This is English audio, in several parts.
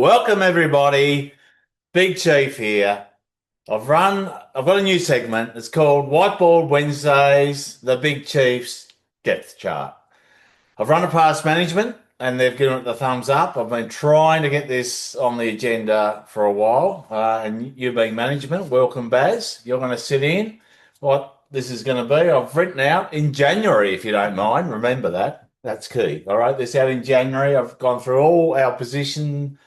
Welcome everybody. Big Chief here. I've got a new segment. It's called Whiteboard Wednesdays, the Big Chief's Depth Chart. I've run it past management and they've given it the thumbs up. I've been trying to get this on the agenda for a while. And you being management, welcome Baz. You're going to sit in what this is going to be. I've written out in January, if you don't mind. Remember that. That's key. I wrote this out in January. I've gone through all our positions,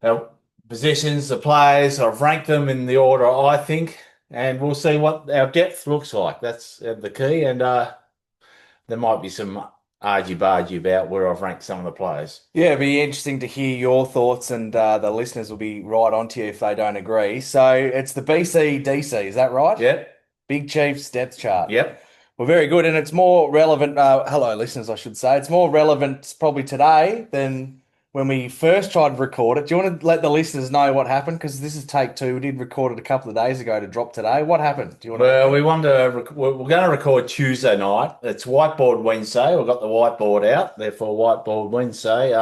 the players. I've ranked them in the order I think, and we'll see what our depth looks like. That's the key. And there might be some argy-bargy about where I've ranked some of the players. Yeah, it'd be interesting to hear your thoughts, and the listeners will be right on to you if they don't agree. So it's the BC-DC, is that right? Yep, Big Chiefs depth chart. yep. Well, very good, and it's more relevant. Hello, listeners, I should say. It's more relevant probably today than when we first tried to record it. Do you want to let the listeners know what happened? Because this is take two. We did record it a couple of days ago to drop today. What happened? Do you want Well, to? we want to. We're going to record Tuesday night. It's Whiteboard Wednesday. We've got the whiteboard out, therefore Whiteboard Wednesday.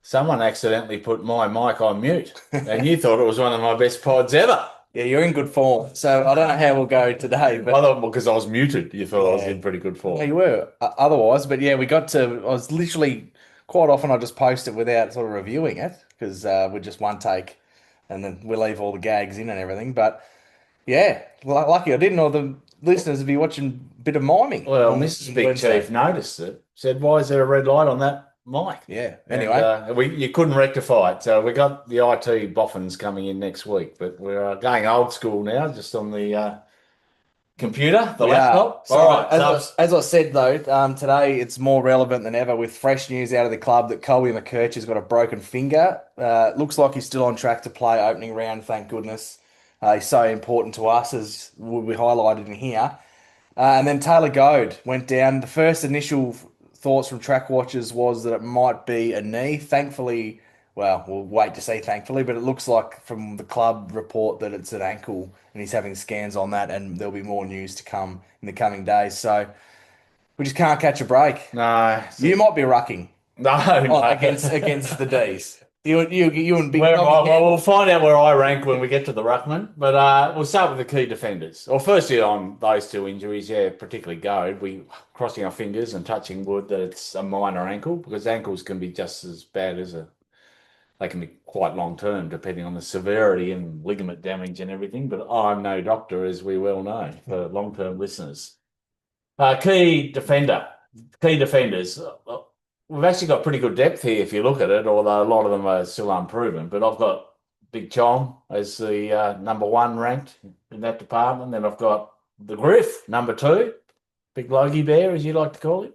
Someone accidentally put my mic on mute, and you thought it was one of my best pods ever. Yeah, you're in good form. So I don't know how we'll go today, I but thought because I was muted, you thought I was yeah. in pretty good Yeah, form. you were otherwise, but yeah, we got to. I was literally quite often I just post it without sort of reviewing it because we're just one take, and then we leave all the gags in and everything. But yeah, lucky I didn't know the listeners would be watching a bit of miming Well, on Mrs. Big Wednesday. Chief noticed it. Said, "Why is there a red light on that mic?" Yeah. And Anyway, you couldn't rectify it. So we got the IT boffins coming in next week, but we're going old school now, just on the computer, the we are. laptop. So All right. So as I said though, today it's more relevant than ever with fresh news out of the club that Colby McKerch has got a broken finger. Looks like he's still on track to play opening round, thank goodness. He's so important to us, as will be highlighted in here. And then Taylor Goad went down. The first initial thoughts from track watchers was that it might be a knee. Thankfully, well, we'll wait to see, thankfully, but it looks like from the club report that it's an ankle and he's having scans on that, and there'll be more news to come in the coming days. So we just can't catch a break. no, You might be rucking no, against no. the D's. You and Big Well, Doggy. we'll find out where I rank when we get to the ruckman, but we'll start with the key defenders. Well, firstly, on those two injuries, yeah, particularly Goad, we crossing our fingers and touching wood that it's a minor ankle because ankles can be just as bad as they can be quite long term depending on the severity and ligament damage and everything. But I'm no doctor, as we well know, for long term listeners. Key defender, key defenders. We've actually got pretty good depth here if you look at it, although a lot of them are still unproven. But I've got Big Chom as the number one ranked in that department. Then I've got the Griff, number two, Big Logie Bear, as you like to call him.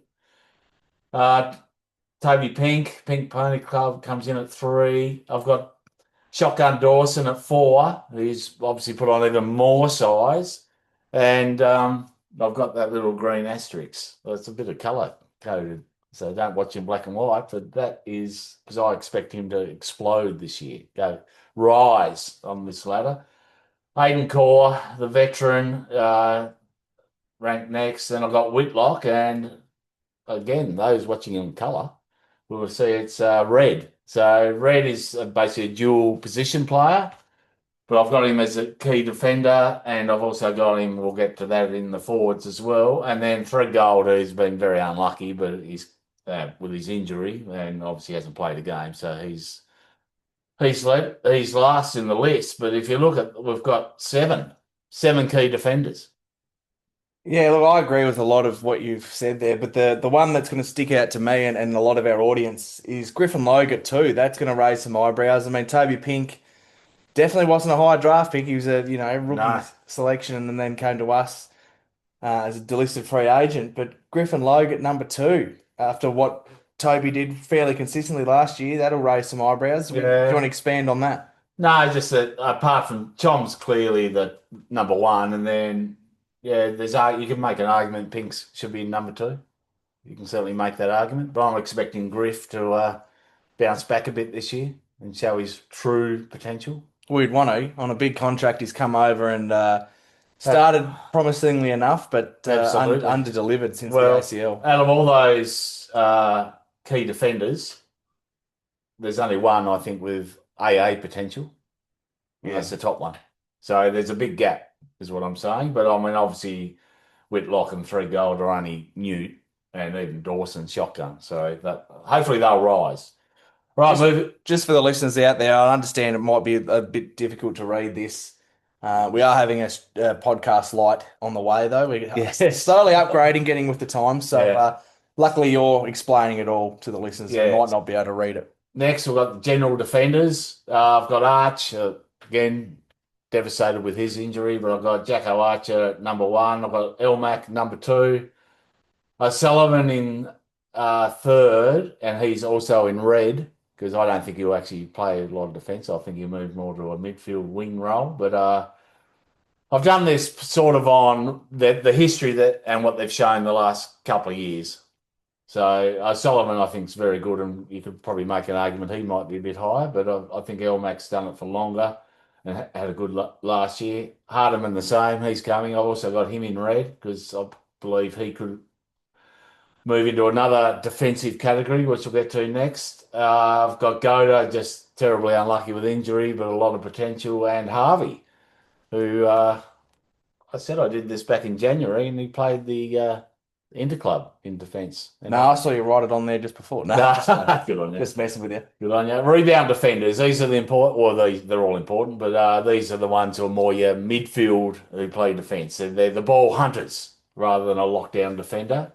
Uh, Toby Pink Pony Club comes in at three. I've got Shotgun Dawson at four, who's obviously put on even more size. And I've got that little green asterisk. Well, it's a bit of colour coded. So don't watch in black and white, but that is because I expect him to explode this year, go rise on this ladder. Hayden Core, the veteran, ranked next. Then I've got Whitlock, and again, those watching in colour will see it's Red. So Red is basically a dual position player, but I've got him as a key defender, and I've also got him, we'll get to that in the forwards as well. And then Threadgold, who's been very unlucky, but he's with his injury and obviously hasn't played a game, so he's last in the list. But if you look at, we've got seven key defenders. Yeah, look, I agree with a lot of what you've said there, but the one that's going to stick out to me and a lot of our audience is Griffin Logan too. That's going to raise some eyebrows. I mean, Toby Pink definitely wasn't a high draft pick. He was a rookie No, selection and then came to us as a delisted free agent. But Griffin Logan at number two, after what Toby did fairly consistently last year, that'll raise some eyebrows. Do you want to yeah, expand on that? no, just that apart from Chom's clearly the number one, and then yeah, you can make an argument Pinks should be number two. You can certainly make that argument, but I'm expecting Griff to bounce back a bit this year and show his true potential. We'd want to on a big contract. He's come over and Uh, started promisingly enough, but Absolutely. under delivered since the Well, ACL. out of all those key defenders, there's only one, I think, with AA potential, and Yeah. that's the top one. So there's a big gap, is what I'm saying. But I mean, obviously, Whitlock and Three Gold are only new, and even Dawson shotgun. So that hopefully they'll rise. Right, Just move it. just for the listeners out there, I understand it might be a bit difficult to read this. We are having a podcast light on the way, though. We're Yes. slowly upgrading, getting with the times. So Yeah. luckily, you're explaining it all to the listeners who Yeah. might not be able to read it. Next, we've got the general defenders. I've got Arch, again, devastated with his injury, but I've got Jacko Archer at number one. I've got Elmac number two. Sullivan in third, and he's also in red because I don't think he'll actually play a lot of defence. I think he'll move more to a midfield wing role. But I've done this sort of on the history that and what they've shown the last couple of years. So Sullivan, I think, is very good, and you could probably make an argument he might be a bit higher, but I think Elmac's done it for longer and had a good last year. Hardiman the same, he's coming. I've also got him in red because I believe he could move into another defensive category, which we'll get to next. I've got Goda, just terribly unlucky with injury, but a lot of potential, and Harvey, who I said I did this back in January, and he played the interclub in defence. No, I saw you write it on there just before. No, Good on you. just messing with you. Good on you. Rebound defenders. These are the important. Well, they're all important, but these are the ones who are more your midfield who play defence. They're the ball hunters rather than a lockdown defender,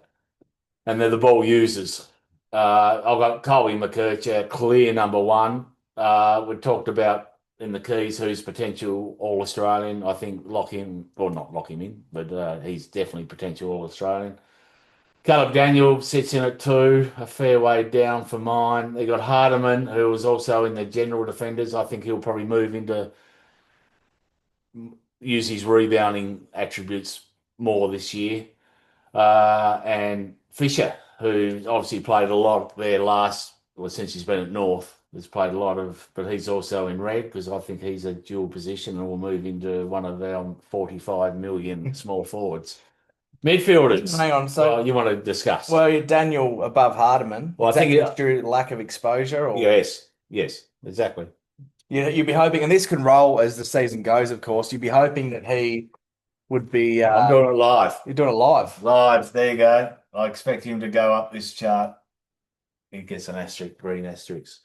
and they're the ball users. I've got Colby McKercher, clear number one. We talked about in the keys who's potential All Australian. I think lock him, or not lock him in, but he's definitely potential All Australian. Caleb Daniel sits in at two, a fair way down for mine. They got Hardiman, who was also in the general defenders. I think he'll probably move into use his rebounding attributes more this year. And Fisher, who obviously played a lot there well, since he's been at North, has played a lot of, but he's also in red because I think he's a dual position and will move into one of our 45 million small forwards. Midfielders. Hang on, so You want to discuss? well, you're Daniel above Hardiman. Well, I Is that think just through lack of exposure, or yes, exactly. you'd be hoping, and this can roll as the season goes, of course. You'd be hoping that he would be. I'm doing it live. You're doing it live. Live, there you go. I expect him to go up this chart. He gets an asterisk, green asterisk.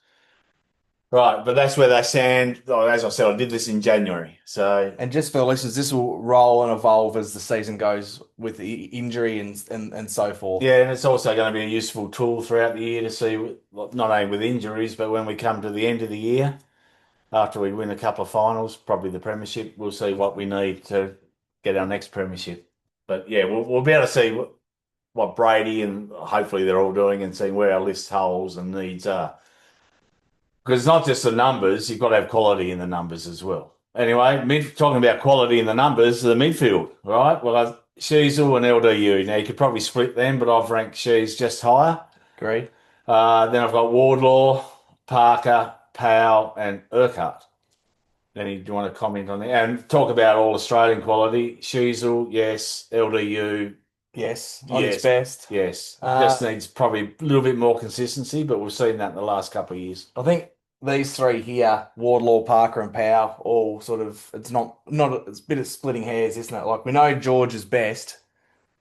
Right, but that's where they stand. Oh, as I said, I did this in January. So, And just for the listeners, this will roll and evolve as the season goes with the injury and so forth. yeah, and it's also going to be a useful tool throughout the year to see, not only with injuries, but when we come to the end of the year, after we win a couple of finals, probably the premiership, we'll see what we need to get our next premiership. But yeah, we'll be able to see what Brady and hopefully they're all doing and seeing where our list holes and needs are. Because it's not just the numbers, you've got to have quality in the numbers as well. Anyway, talking about quality in the numbers, the midfield, right? Well, Sheasel and LDU. Now, you could probably split them, but I've ranked Shees just higher. Agreed. Then I've got Wardlaw, Parker, Powell, and Urquhart. Do you want to comment on that? And talk about all Australian quality. Sheasel, yes. LDU, Yes, on yes. its best. Yes. Just needs probably a little bit more consistency, but we've seen that in the last couple of years. I think these three here, Wardlaw, Parker, and Powell, all sort of, it's it's a bit of splitting hairs, isn't it? Like we know George is best,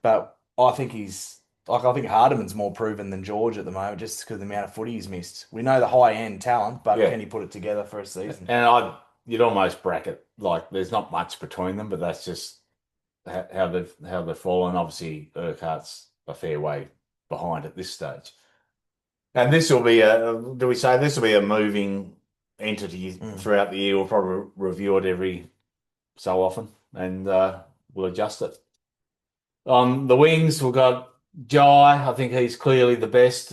but I think I think Hardiman's more proven than George at the moment, just because of the amount of footy he's missed. We know the high end talent, but Yeah. can he put it together for a season? And you'd almost bracket, like, there's not much between them, but that's just how they've fallen. Obviously, Urquhart's a fair way behind at this stage. And this will be do we say this will be a moving entity throughout the year? We'll probably review it every so often and we'll adjust it. On the wings, we've got Jai. I think he's clearly the best.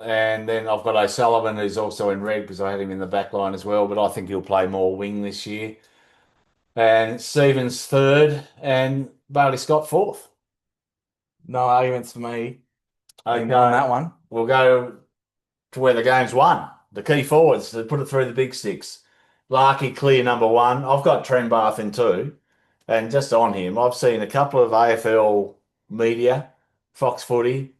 And then I've got O'Sullivan, who's also in red because I had him in the back line as well, but I think he'll play more wing this year. And Stevens third and Bailey Scott fourth. No arguments for me Okay. on that one. We'll go to where the game's won. The key forwards to put it through the big six. Larky, clear number one. I've got Trent Barth in two. And just on him, I've seen a couple of AFL media, Fox Footy,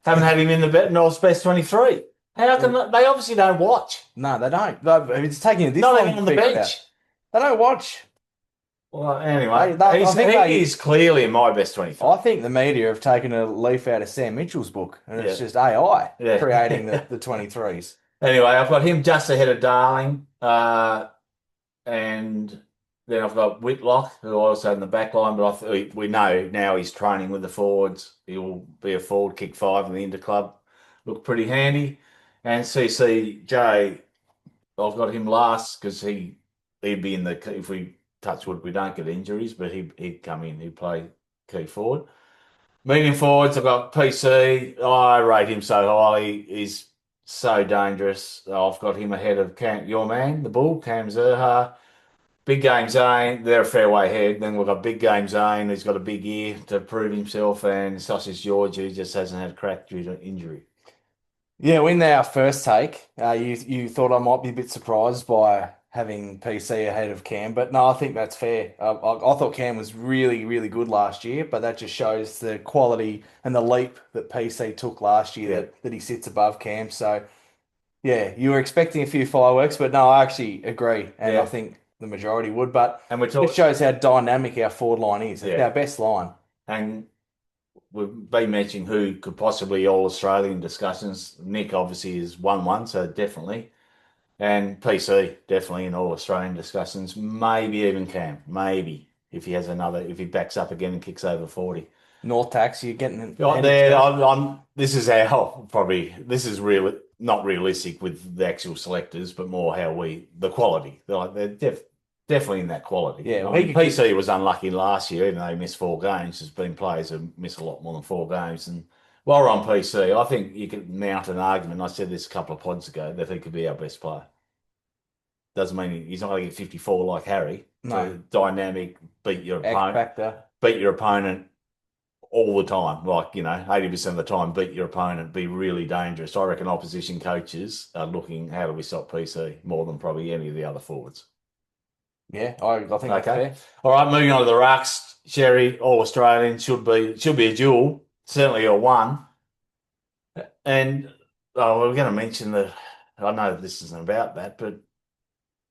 haven't had him in the North's best 23. How can they obviously don't watch? No, they don't. It's taking this Not long even to on the figure it out. bench. They don't watch. Well, anyway, I think he's clearly in my best 23. I think the media have taken a leaf out of Sam Mitchell's book, and it's Yeah, just AI creating yeah. the 23s. Anyway, I've got him just ahead of Darling, and then I've got Whitlock, who also in the back line, but we know now he's training with the forwards. He'll be a forward, kick five in the inter club. Look pretty handy. And CCJ, I've got him last because he'd be in the if we touch wood we don't get injuries, but he'd come in, he'd play key forward. Medium forwards, I've got PC. I rate him so highly. He's so dangerous. I've got him ahead of your man, the Bull, Cam Zerha. Big game zone, they're a fair way ahead. Then we've got big game zone. He's got a big year to prove himself, and Sausage George, who just hasn't had a crack due to injury. Yeah, in our first take, you thought I might be a bit surprised by having PC ahead of Cam, but no, I think that's fair. I thought Cam was really, really good last year, but that just shows the quality and the leap that PC took last year Yeah, that he sits above Cam. So yeah, you were expecting a few fireworks, but no, I actually agree, and I yeah. think the majority would. But And we're it talking, shows how dynamic our forward line is. It's yeah. our best line. And we've been mentioning who could possibly All Australian discussions. Nick obviously is 1-1, so definitely. And PC, definitely in All Australian discussions. Maybe even Cam. Maybe if he backs up again and kicks over 40. North tax, you're getting Right ahead of there, yourself. this is how probably this is real, not realistic with the actual selectors, but more how the quality. They're definitely in that quality. Yeah, I well, he mean, could kick. PC was unlucky last year, even though he missed 4 games. There's been players who miss a lot more than 4 games. And while we're on PC, I think you could mount an argument. I said this a couple of pods ago that he could be our best player. Doesn't mean he's not going to get 54 like Harry. No, To dynamic, X factor. beat your opponent all the time, like, 80% of the time, beat your opponent, be really dangerous. I reckon opposition coaches are looking, how do we stop PC more than probably any of the other forwards. Yeah, I think that's Okay. fair. All right, moving on to the rucks. Sherry, all Australian, should be a duel, certainly a one. And we're going to mention that I know this isn't about that, but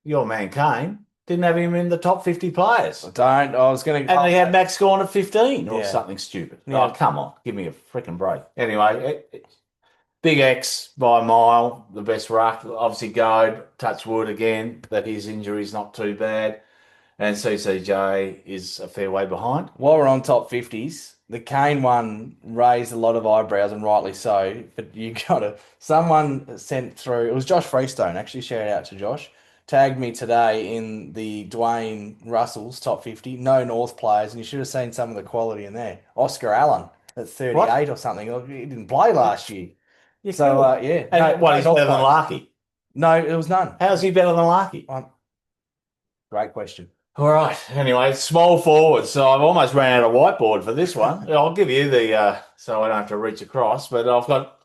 your man Kane didn't have him in the top 50 players. I don't. I was going And to. they had Max scoring at 15 or Yeah. something stupid. Yeah. Oh, come on. Give me a freaking break. Anyway, Big X by a mile, the best ruck. Obviously, Goad, touch wood again, that his injury is not too bad. And CCJ is a fair way behind. While we're on top 50s, the Kane one raised a lot of eyebrows, and rightly so. But someone sent through, it was Josh Freestone, actually, shout out to Josh, tagged me today in the Dwayne Russell's top 50, no North players, and you should have seen some of the quality in there. Oscar Allen at 38 What? or something. He didn't play last year. You So, could. yeah. And No he's North better than players. Larky. No, it was none. How's he better than Larky? Great question. All right. Anyway, small forward. So I've almost ran out of whiteboard for this one. I'll give you so I don't have to reach across, but I've got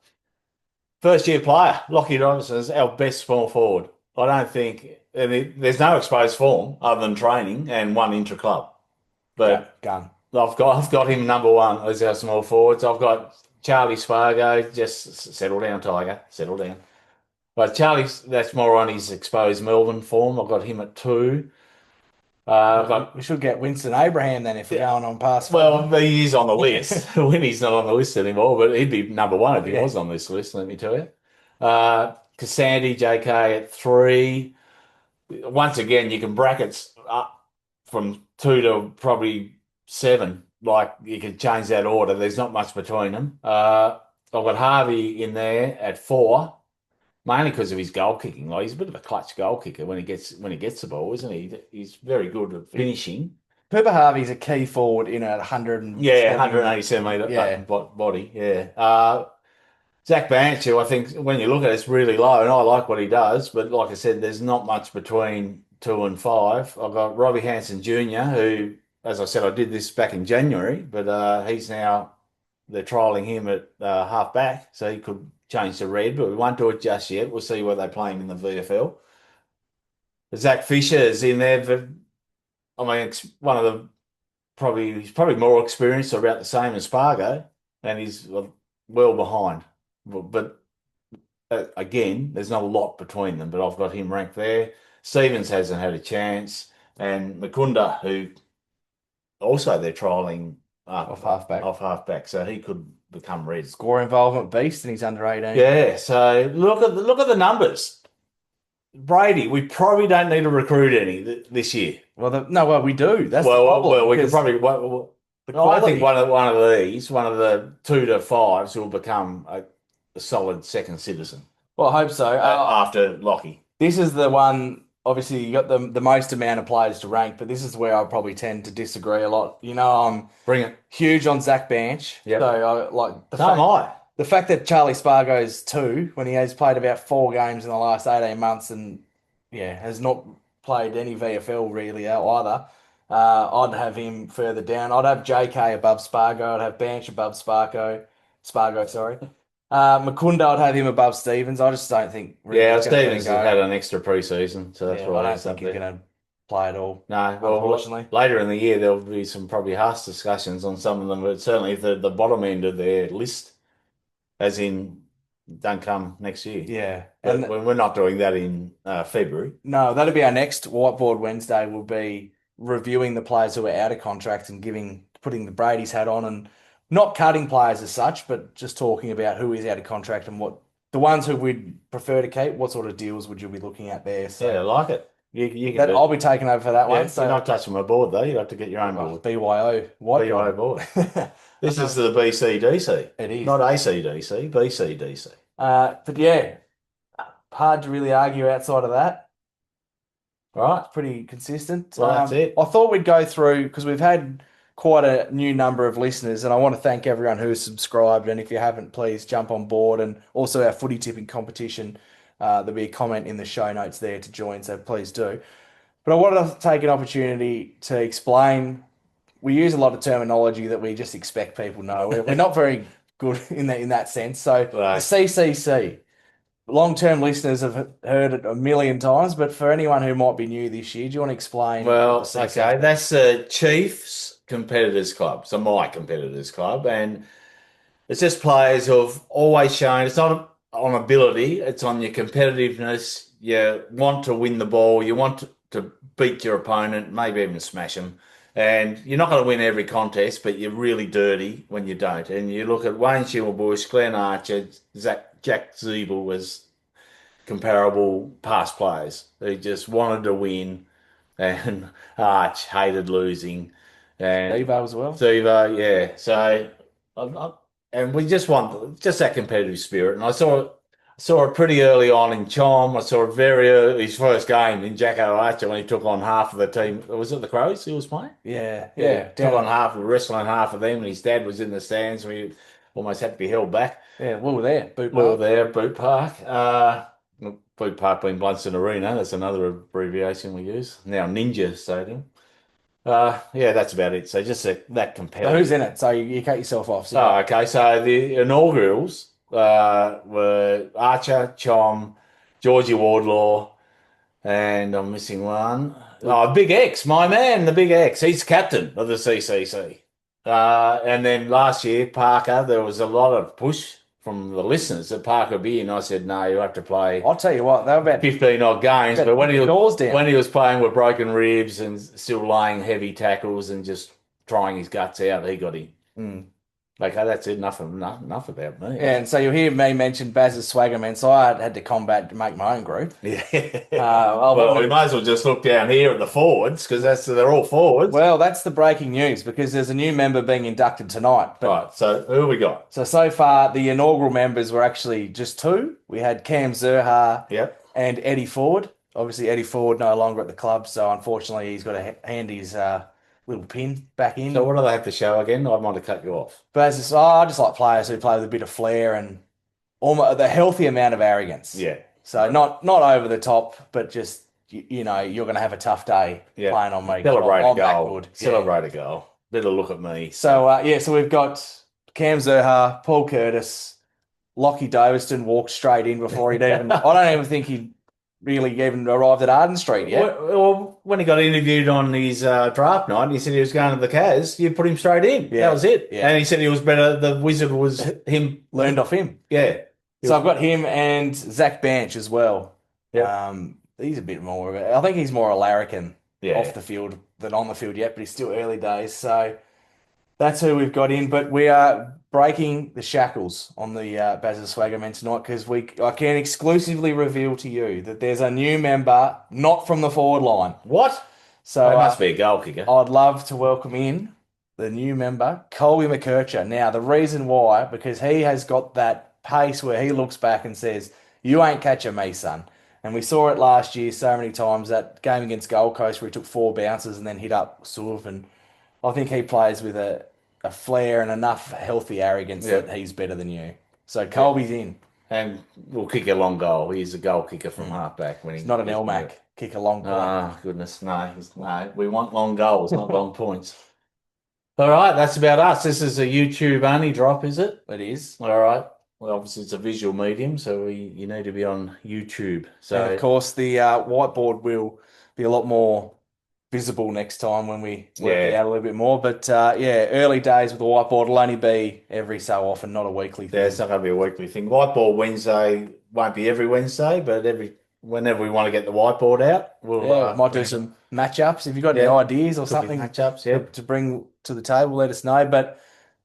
first year player, Lockie Robinson is our best small forward. I don't think there's no exposed form other than training and one intra club. But Gun. I've got him number one as our small forwards. I've got Charlie Spargo. Just settle down, Tiger. Settle down. But that's more on his exposed Melbourne form. I've got him at 2. I've got We should get Winston Abraham then if we're going on past Well, five. he is on the list. Winnie's not on the list anymore, but he'd be number one if he Yeah. was on this list, let me tell you. Cassandi, JK at 3. Once again, you can brackets up from 2 to probably 7. Like, you can change that order. There's not much between them. I've got Harvey in there at 4, mainly because of his goal kicking. Like, he's a bit of a clutch goal kicker when he gets the ball, isn't he? He's very good at finishing. Pepper Harvey's a key forward in at 100. Yeah, 187 Yeah. body. Yeah. Zach Banch, who I think when you look at it, it's really low, and I like what he does. But like I said, there's not much between 2 and 5. I've got Robbie Hanson Jr., who, as I said, I did this back in January, but they're trialling him at half back, so he could change to red, but we won't do it just yet. We'll see where they play him in the VFL. Zach Fisher is in there. I mean, it's one of the he's probably more experienced or about the same as Spargo, and he's well behind. But again, there's not a lot between them, but I've got him ranked there. Stevens hasn't had a chance, and Mukunda, who also they're trialling Off halfback. off halfback, so he could become red. Score involvement beast, and he's under 18. Yeah, so look at the numbers. Brady, we probably don't need to recruit any this year. Well, we do. That's the problem. Well, we could because probably. I think one of these, one of the 2 to 5s, will become a solid second citizen Well, I hope so. after Lockie. This is the one. Obviously, you got the most amount of players to rank, but this is where I probably tend to disagree a lot. I'm Bring it. huge on Zach Banch. Yep. So I like So am I. the fact that Charlie Spargo's 2 when he has played about 4 games in the last 18 months and has not played any VFL really either. I'd have him further down. I'd have JK above Spargo. I'd have Banch above Spargo, sorry. Mukunda, I'd have him above Stevens. I just don't think really Yeah, he's gonna Stevens has had an extra pre-season, so that's I why don't he's up think he's there. going to play at all. No, well, Unfortunately. later in the year there'll be some probably harsh discussions on some of them, but certainly the bottom end of their list, as in, don't come next year. Yeah. But And we're not doing that in February. no, that'll be our next Whiteboard Wednesday. Will be reviewing the players who are out of contract and putting the Brady's hat on and not cutting players as such, but just talking about who is out of contract and what the ones who we'd prefer to keep. What sort of deals would you be looking at there? So Yeah, I like it. You can do I'll be taking over for that Yeah, one. So you're not touching my board though. You have to get your own board. BYO BYO board. This is the BCDC. It is. Not ACDC, BCDC. But yeah, hard to really argue outside of that. All right. It's pretty consistent. Well, that's it. I thought we'd go through because we've had quite a new number of listeners, and I want to thank everyone who's subscribed. And if you haven't, please jump on board. And also our footy tipping competition. There'll be a comment in the show notes there to join, so please do. But I wanted to take an opportunity to explain. We use a lot of terminology that we just expect people know. We're not very good in that sense. So the Right. CCC. Long-term listeners have heard it a million times, but for anyone who might be new this year, do you want to explain? Well, what the CCC okay, that's the Chiefs Competitors Club, so my competitors club, and it's just players who've always shown it's not on ability, it's on your competitiveness. You want to win the ball, you want to beat your opponent, maybe even smash them. And you're not going to win every contest, but you're really dirty when you don't. And you look at Wayne Schimmelbusch, Glenn Archer, Jack Zeeble was comparable past players who just wanted to win, and Arch hated losing, and Devo as well. Steve, yeah. So, and we just want just that competitive spirit. And I saw it pretty early on in Chom. I saw it very early, his first game in Jacko Archer when he took on half of the team. Was it the Crows he was playing? Yeah. Took on half, wrestling half of them, and his dad was in the stands. We almost had to be held back. Yeah, we were there. Boot We were Park. there, Boot Park. Boot Park being Blunston Arena, that's another abbreviation we use. Now Ninja Stadium. Yeah, that's about it. So just that So competitive. who's in it? So you cut yourself off. So Oh, okay. So the inaugurals were Archer, Chom, Georgie Wardlaw, and I'm missing one. Oh, Big X, my man, the Big X. He's captain of the CCC. And then last year, Parker, there was a lot of push from the listeners that Parker be in. I said, no, you have to play I'll tell you what, they were about 15 odd games. about But doors down. when he was playing with broken ribs and still laying heavy tackles and just trying his guts out, he got in. Mm. Okay, that's it. Enough about me. And so you'll hear me mention Baz's swagger man, so I had to combat to make my own group. Yeah. Well, We might as well just look down here at the forwards because they're all forwards. Well, that's the breaking news because there's a new member being inducted tonight. But Right. So who we got? so far, the inaugural members were actually just 2. We had Cam Zerha Yep. and Eddie Ford. Obviously, Eddie Ford no longer at the club, so unfortunately, he's got to hand his little pin back in. So what do they have to show again? I might have cut you off. But I just like players who play with a bit of flair and almost the healthy amount of arrogance. Yeah. So not over the top, but just you're going to have a tough day Yeah. playing on me. Celebrate a I'm that goal. good. Celebrate a goal. Better look at me. So we've got Cam Zerha, Paul Curtis, Lockie Davison walked straight in before he'd even. I don't even think he'd really even arrived at Arden Street yet. Well, when he got interviewed on his draft night, and he said he was going to the Caz, you put him straight in. Yeah. That was it. Yeah. And he said he was better. The wizard was him. Learned off him. Yeah. So I've got him and Zach Banch as well. Yep. He's a bit more of a, I think he's more a larrikin off Yeah. the field than on the field yet, but he's still early days. So that's who we've got in. But we are breaking the shackles on the Bazza Swagger men tonight because I can exclusively reveal to you that there's a new member not from the forward line. What? So They must be a goal kicker. I'd love to welcome in the new member, Colby McKercher. Now, the reason why, because he has got that pace where he looks back and says, "You ain't catching me, son." And we saw it last year so many times, that game against Gold Coast where he took 4 bounces and then hit up Surf. And I think he plays with a flair and enough healthy arrogance Yeah. that he's better than you. So Yeah. Colby's in. And we'll kick a long goal. He's a goal kicker from halfback when He's not an he's LMAC. Kick a long point. Oh, goodness. No. We want long goals, not long points. All right, that's about us. This is a YouTube only drop, is it? It is. All right. Well, obviously it's a visual medium, so you need to be on YouTube. So And of course, the whiteboard will be a lot more visible next time when we work it out a little bit more. But yeah, early days with the whiteboard will only be every so often, not a weekly thing. yeah, it's not going to be a weekly thing. Whiteboard Wednesday won't be every Wednesday, but whenever we want to get the whiteboard out, we'll Might do some matchups. If you've got any Yeah. ideas or could be something matchups. Yeah. to bring to the table, let us know. But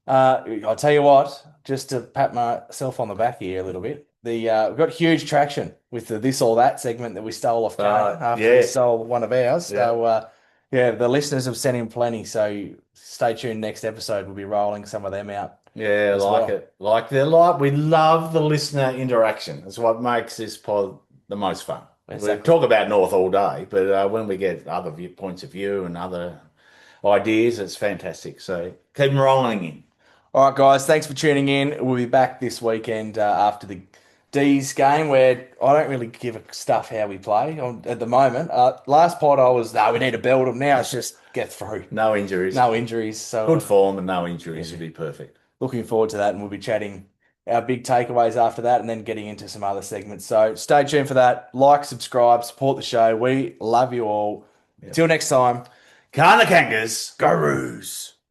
I'll tell you what, just to pat myself on the back here a little bit, we've got huge traction with the this or that segment that we stole off Kane after yeah. we stole one of ours. Yeah. So yeah, the listeners have sent in plenty. So stay tuned. Next episode, we'll be rolling some of them out. Yeah, as like well. it. We love the listener interaction. That's what makes this pod the most fun. Exactly. We talk about North all day, but when we get other points of view and other ideas, it's fantastic. So keep them rolling in. All right, guys, thanks for tuning in. We'll be back this weekend after the D's game, where I don't really give a stuff how we play at the moment. Last pod I was, we need to build them. Now it's just get through. No injuries. No injuries. So Good form and no injuries would be perfect. looking forward to that, and we'll be chatting our big takeaways after that and then getting into some other segments. So stay tuned for that. Like, subscribe, support the show. We love you all. Until next time, Kana Kangas. go Roos.